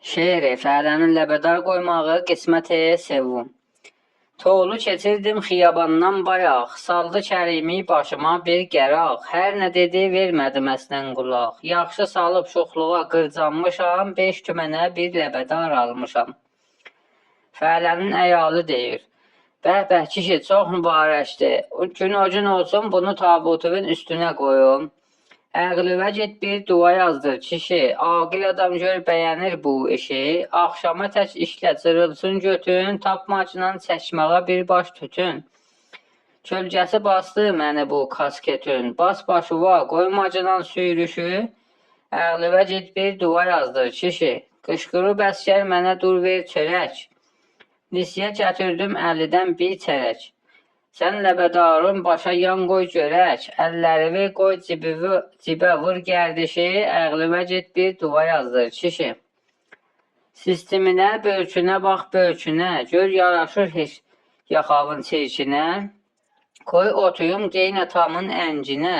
Şeiri fələnin ləbədar qoymağı qismət sevum. Toğlu keçirdim xiyabandan bayaq, saldı kərimi başıma bir gəraq. Hər nə dedi vermədim əslən qulaq. Yaxşı salıb şoxluğa qırcanmışam, 5 tümənə bir ləbədar almışam. Fələnin əyalı deyir: bəh kişi çox mübarəkdir. Gün o gün olsun bunu tabutun üstünə qoyum. Əqlüvə get bir dua yazdır kişi, aqil adam gör bəyənir bu işi. Axşama tək işlə cırılsın götün, tapmacla çəkməğa bir baş tütün. Kölgəsi bastı məni bu kasketin, bas başıva qoymacılan sürüşü. Əqlüvə get bir dua yazdır kişi, qışqırıb əskər mənə dur ver çörək. Nisiyə gətirdim 50-dən bir çərək. Sən ləbədarın başa yan qoy görək, əllərini qoy cibə vur gərdişi, əqlüvə get bir dua yazdır kişi. Sisteminə, bölkünə bax bölkünə, gör yaraşır heç yaxavın çirkinə. Qoy otuyum geyin atamın ənginə,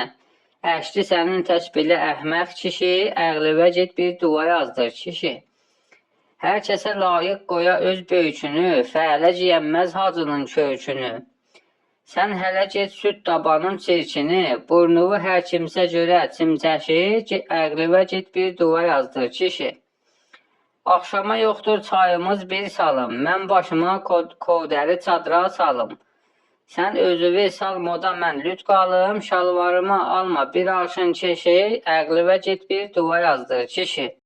əşli sənin tək belə əhmək kişi, əqlüvə get bir dua yazdır kişi. Hər kəsə layiq qoya öz böykünü, fələ giyənməz hacının kökünü. Sən hələ get süd dabanın çirkini, burnuvu hər kimsə görə çimçəşi, əqlüvə get bir dua yazdır kişi. Axşama yoxdur çayımız bir salım, mən başıma kodəri çadıra salım. Sən özüvi sal moda mən lüt qalım, şalvarıma alma bir arşın keşi, əqlüvə get bir dua yazdır kişi.